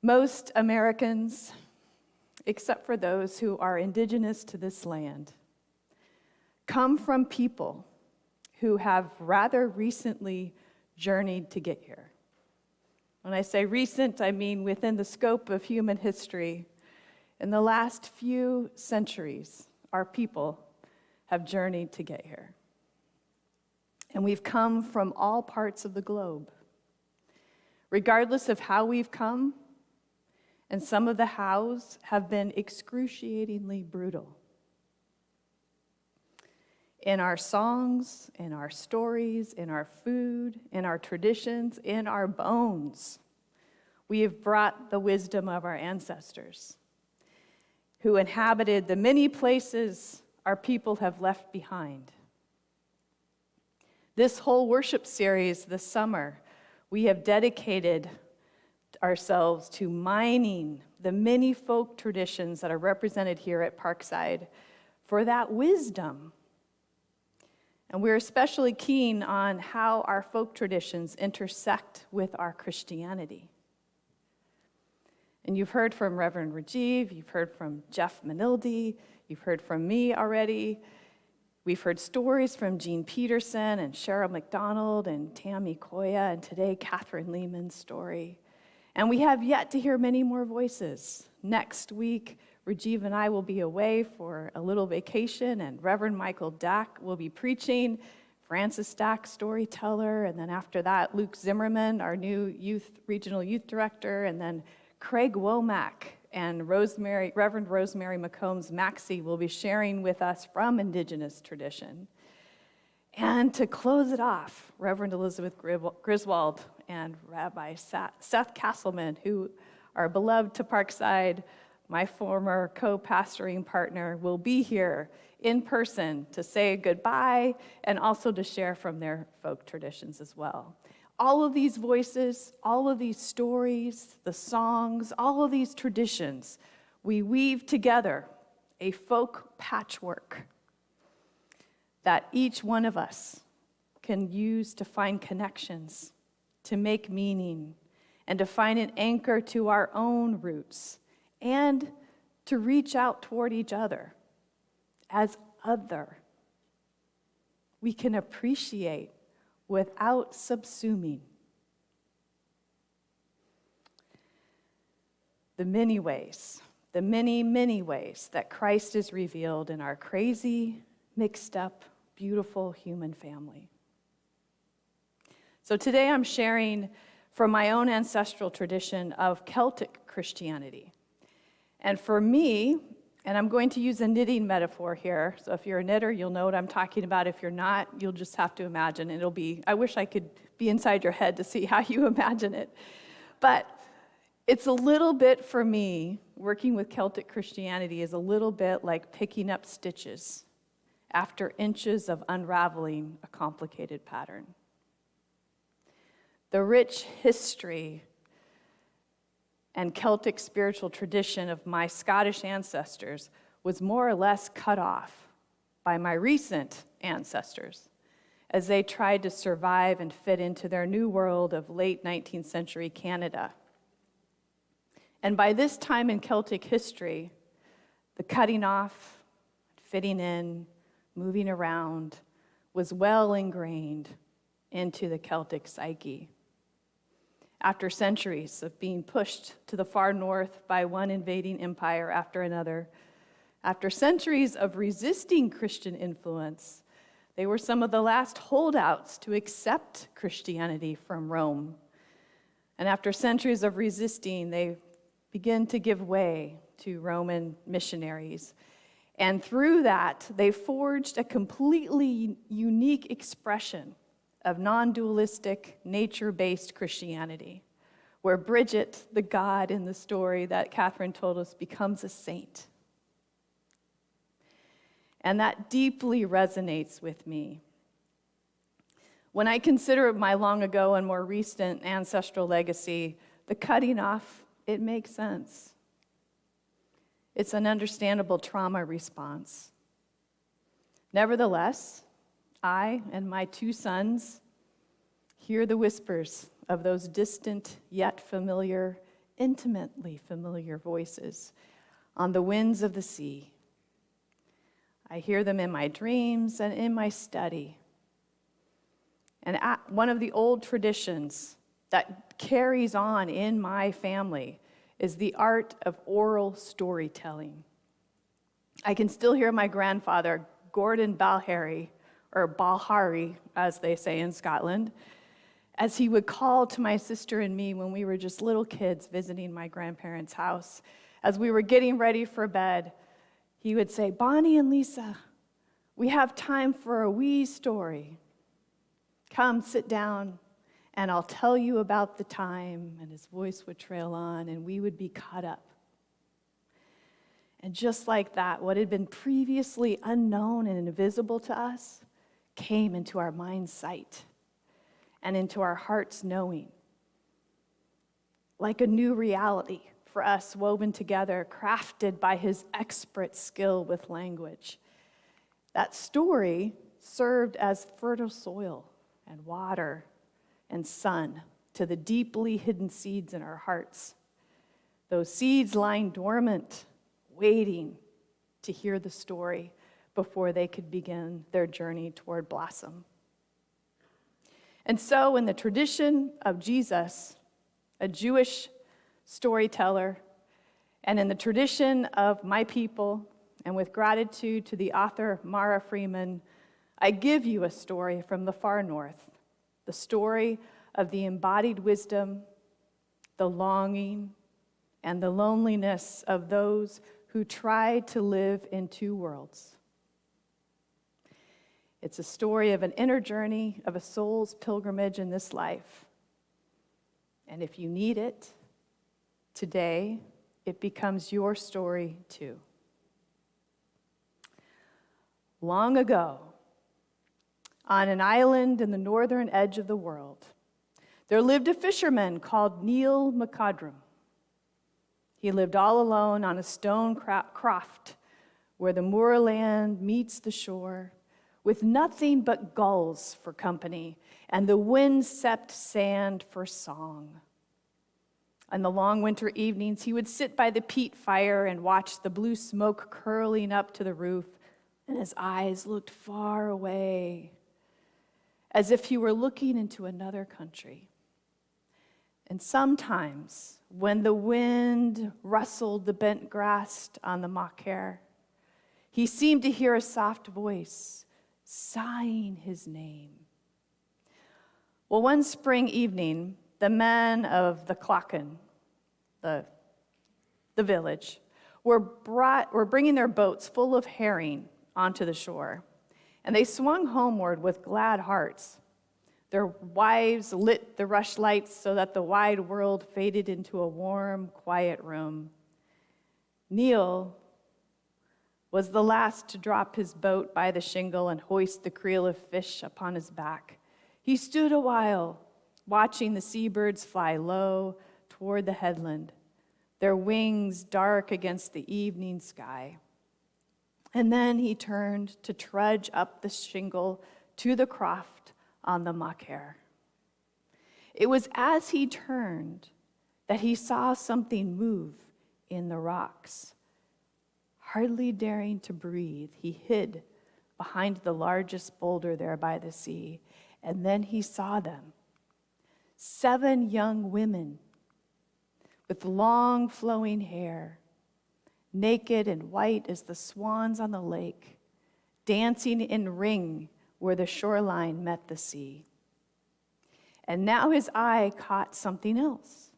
Most Americans, except for those who are indigenous to this land, come from people who have rather recently journeyed to get here. When I say recent, I mean within the scope of human history. In the last few centuries, our people have journeyed to get here. And we've come from all parts of the globe. Regardless of how we've come, and some of the hows have been excruciatingly brutal. In our songs, in our stories, in our food, in our traditions, in our bones, we have brought the wisdom of our ancestors who inhabited the many places our people have left behind. This whole worship series this summer, we have dedicated ourselves to mining the many folk traditions that are represented here at Parkside for that wisdom. And we're especially keen on how our folk traditions intersect with our Christianity. And you've heard from Reverend Rajiv, you've heard from Jeff Manildi, you've heard from me already. We've heard stories from Jean Peterson and Cheryl McDonald and Tammy Koya, and today Catherine Lehman's story. And we have yet to hear many more voices. Next week, Rajiv and I will be away for a little vacation, and Reverend Michael Dack will be preaching, Francis Dack, storyteller, and then after that, Luke Zimmerman, our new regional youth director, and then Craig Womack and Reverend Rosemary McCombs Maxey will be sharing with us from Indigenous tradition. And to close it off, Reverend Elizabeth Griswold and Rabbi Seth Castleman, who are beloved to Parkside, my former co-pastoring partner, will be here in person to say goodbye and also to share from their folk traditions as well. All of these voices, all of these stories, the songs, all of these traditions, we weave together a folk patchwork that each one of us can use to find connections, to make meaning, and to find an anchor to our own roots, and to reach out toward each other as other. We can appreciate without subsuming. The many ways, the many, many ways that Christ is revealed in our crazy, mixed up, beautiful human family. So today I'm sharing from my own ancestral tradition of Celtic Christianity. And for me, and I'm going to use a knitting metaphor here. So if you're a knitter, you'll know what I'm talking about. If you're not, you'll just have to imagine. It'll be, I wish I could be inside your head to see how you imagine it. But it's a little bit, for me, working with Celtic Christianity is a little bit like picking up stitches after inches of unraveling a complicated pattern. The rich history and Celtic spiritual tradition of my Scottish ancestors was more or less cut off by my recent ancestors as they tried to survive and fit into their new world of late 19th century Canada. And by this time in Celtic history, the cutting off, fitting in, moving around was well ingrained into the Celtic psyche. After centuries of being pushed to the far north by one invading empire after another, after centuries of resisting Christian influence, they were some of the last holdouts to accept Christianity from Rome. And after centuries of resisting, they began to give way to Roman missionaries. And through that, they forged a completely unique expression of non-dualistic, nature-based Christianity, where Bridget, the god in the story that Catherine told us, becomes a saint. And that deeply resonates with me. When I consider my long ago and more recent ancestral legacy, the cutting off, it makes sense. It's an understandable trauma response. Nevertheless, I and my two sons hear the whispers of those distant yet familiar intimately familiar voices on the winds of the sea. I hear them in my dreams and in my study. And one of the old traditions that carries on in my family is the art of oral storytelling. I can still hear my grandfather, Gordon Balhary, or Balhari, as they say in Scotland, as he would call to my sister and me when we were just little kids visiting my grandparents' house. As we were getting ready for bed, he would say, "Bonnie and Lisa, we have time for a wee story. Come, sit down, and I'll tell you about the time." And his voice would trail on, and we would be caught up. And just like that, what had been previously unknown and invisible to us came into our mind's sight and into our heart's knowing, like a new reality for us, woven together, crafted by his expert skill with language. That story served as fertile soil and water and sun to the deeply hidden seeds in our hearts. Those seeds lying dormant, waiting to hear the story before they could begin their journey toward blossom. And so, in the tradition of Jesus, a Jewish storyteller, and in the tradition of my people, and with gratitude to the author Mara Freeman, I give you a story from the far north, the story of the embodied wisdom, the longing, and the loneliness of those who try to live in two worlds. It's a story of an inner journey, of a soul's pilgrimage in this life. And if you need it, today, it becomes your story too. Long ago, on an island in the northern edge of the world, there lived a fisherman called Neil McCodrum. He lived all alone on a stone croft where the moorland meets the shore, with nothing but gulls for company and the wind-swept sand for song. On the long winter evenings, he would sit by the peat fire and watch the blue smoke curling up to the roof, and his eyes looked far away, as if he were looking into another country. And sometimes, when the wind rustled the bent grass on the macaire, he seemed to hear a soft voice sighing his name. Well, one spring evening, the men of the Clachan, the village, were bringing their boats full of herring onto the shore, and they swung homeward with glad hearts. Their wives lit the rushlights so that the wide world faded into a warm, quiet room. Neil was the last to drop his boat by the shingle and hoist the creel of fish upon his back. He stood a while, watching the seabirds fly low toward the headland, their wings dark against the evening sky. And then he turned to trudge up the shingle to the croft on the macaire. It was as he turned that he saw something move in the rocks. Hardly daring to breathe, he hid behind the largest boulder there by the sea, and then he saw them. 7 young women with long flowing hair, naked and white as the swans on the lake, dancing in ring where the shoreline met the sea. And now his eye caught something else,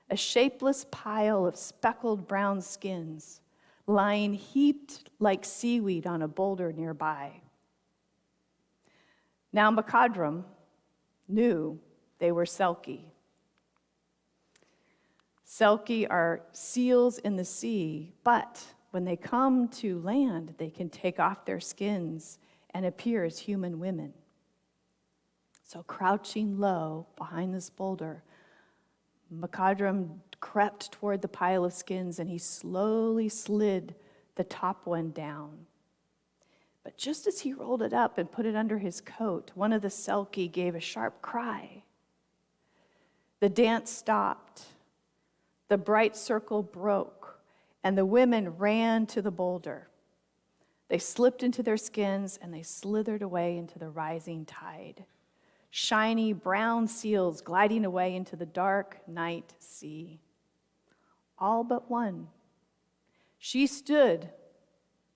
a shapeless pile of speckled brown skins lying heaped like seaweed on a boulder nearby. Now McCodrum knew they were selkie. Selkie are seals in the sea, but when they come to land, they can take off their skins and appear as human women. So crouching low behind this boulder, McCodrum crept toward the pile of skins, and he slowly slid the top one down. But just as he rolled it up and put it under his coat, one of the selkie gave a sharp cry. The dance stopped. the bright circle broke, and the women ran to the boulder. They slipped into their skins, and they slithered away into the rising tide. Shiny brown seals gliding away into the dark night sea. All but one. She stood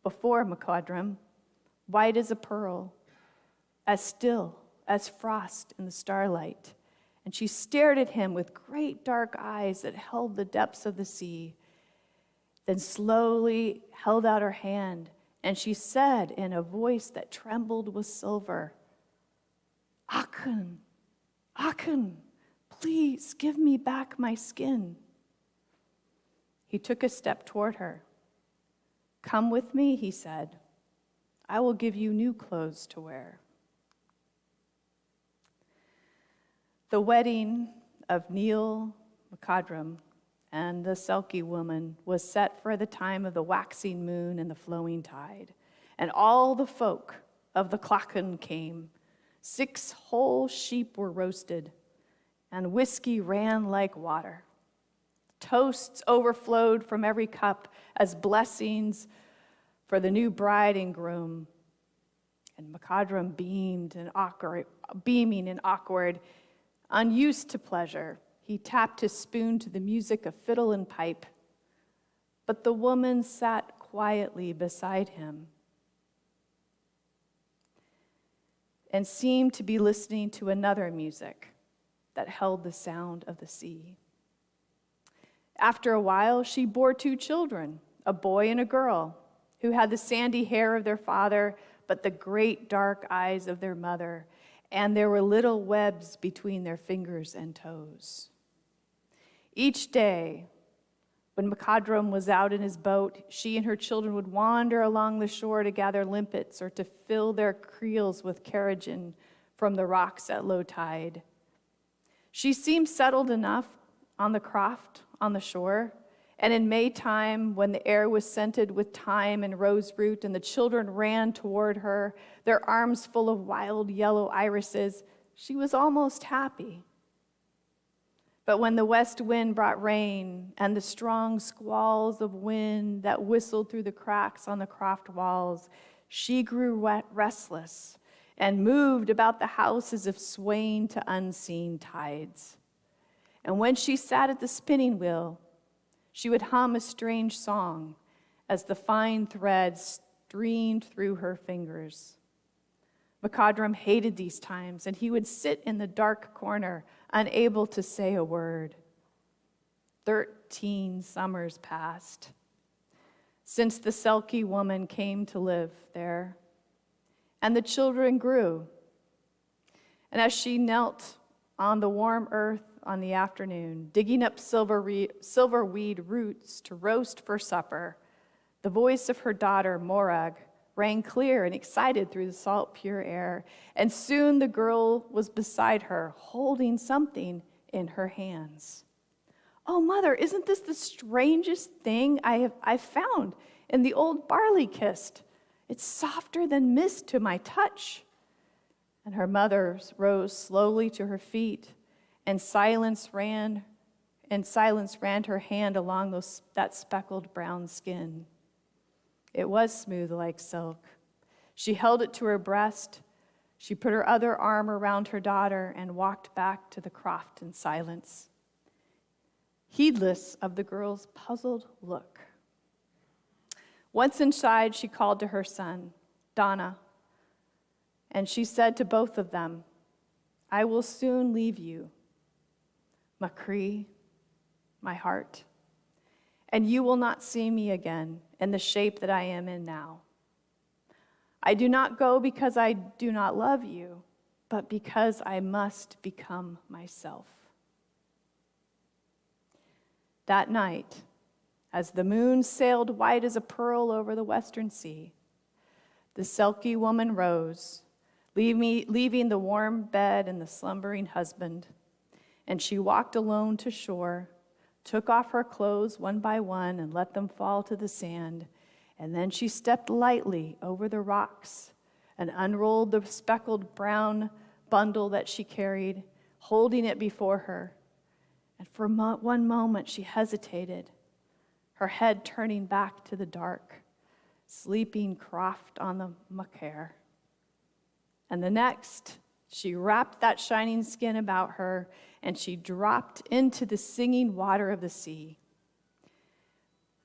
before McCodrum, white as a pearl, as still as frost in the starlight. And she stared at him with great dark eyes that held the depths of the sea, then slowly held out her hand, and she said in a voice that trembled with silver, "Akhun, Akhun, please give me back my skin." He took a step toward her. "Come with me," he said. "I will give you new clothes to wear." The wedding of Neil McCodrum and the Selkie woman was set for the time of the waxing moon and the flowing tide. And all the folk of the Clachan came. 6 whole sheep were roasted, and whiskey ran like water. Toasts overflowed from every cup as blessings for the new bride and groom. And McCodrum beaming and awkward, unused to pleasure, he tapped his spoon to the music of fiddle and pipe. But the woman sat quietly beside him and seemed to be listening to another music that held the sound of the sea. After a while, she bore 2 children, a boy and a girl, who had the sandy hair of their father, but the great dark eyes of their mother, and there were little webs between their fingers and toes. Each day, when McCodrum was out in his boat, she and her children would wander along the shore to gather limpets or to fill their creels with carrigan from the rocks at low tide. She seemed settled enough on the croft on the shore, and in Maytime, when the air was scented with thyme and roseroot, and the children ran toward her, their arms full of wild yellow irises, she was almost happy. But when the west wind brought rain, and the strong squalls of wind that whistled through the cracks on the croft walls, she grew restless and moved about the house as if swaying to unseen tides. And when she sat at the spinning wheel, she would hum a strange song as the fine thread streamed through her fingers. McCodrum hated these times, and he would sit in the dark corner, unable to say a word. 13 summers passed since the Selkie woman came to live there, and the children grew. And as she knelt on the warm earth on the afternoon, digging up silverweed roots to roast for supper, the voice of her daughter, Morag, rang clear and excited through the salt, pure air. And soon the girl was beside her, holding something in her hands. "Oh, Mother, isn't this the strangest thing I've found in the old barley kist? It's softer than mist to my touch." And her mother rose slowly to her feet, and silence ran her hand along that speckled brown skin. It was smooth like silk. She held it to her breast. She put her other arm around her daughter and walked back to the croft in silence, heedless of the girl's puzzled look. Once inside, she called to her son, Donna, and she said to both of them, "I will soon leave you, Macree, my heart, and you will not see me again in the shape that I am in now. I do not go because I do not love you, but because I must become myself." That night, as the moon sailed white as a pearl over the western sea, the Selkie woman rose, leaving the warm bed and the slumbering husband, and she walked alone to shore, took off her clothes one by one and let them fall to the sand, and then she stepped lightly over the rocks and unrolled the speckled brown bundle that she carried, holding it before her. And for one moment, she hesitated, her head turning back to the dark, sleeping croft on the muckair. And the next, she wrapped that shining skin about her, and she dropped into the singing water of the sea.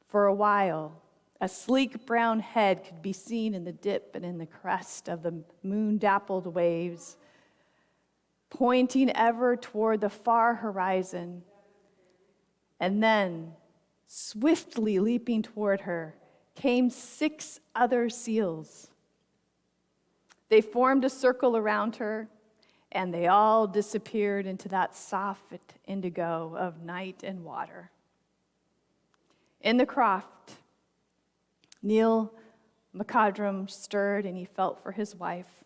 For a while, a sleek brown head could be seen in the dip and in the crest of the moon-dappled waves, pointing ever toward the far horizon. And then, swiftly leaping toward her, came 6 other seals. They formed a circle around her, and they all disappeared into that soft indigo of night and water. In the croft, Neil McCodrum stirred, and he felt for his wife,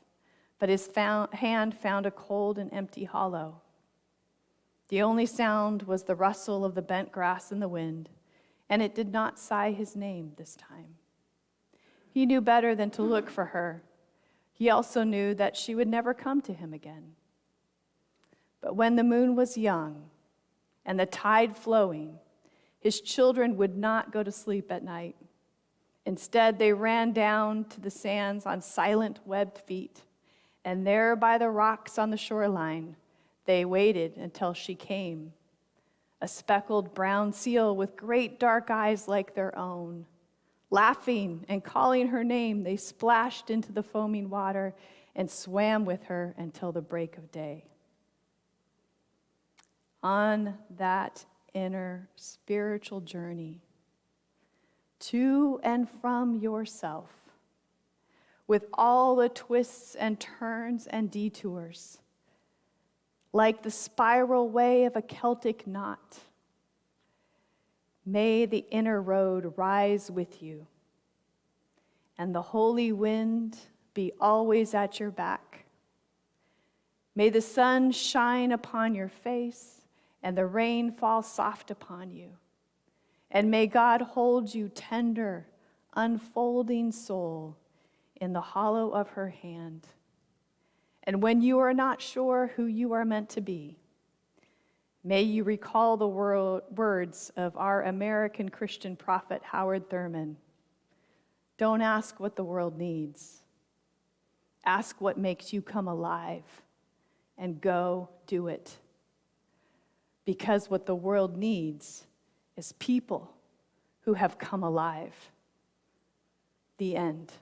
but his hand found a cold and empty hollow. The only sound was the rustle of the bent grass in the wind, and it did not sigh his name this time. He knew better than to look for her. He also knew that she would never come to him again. But when the moon was young and the tide flowing, his children would not go to sleep at night. Instead, they ran down to the sands on silent, webbed feet, and there by the rocks on the shoreline, they waited until she came, a speckled brown seal with great dark eyes like their own. Laughing and calling her name, they splashed into the foaming water and swam with her until the break of day. On that inner spiritual journey, to and from yourself, with all the twists and turns and detours, like the spiral way of a Celtic knot, may the inner road rise with you, and the holy wind be always at your back. May the sun shine upon your face, and the rain fall soft upon you. And may God hold you tender, unfolding soul in the hollow of her hand. And when you are not sure who you are meant to be, may you recall the words of our American Christian prophet Howard Thurman. Don't ask what the world needs. Ask what makes you come alive, and go do it. Because what the world needs is people who have come alive. The end.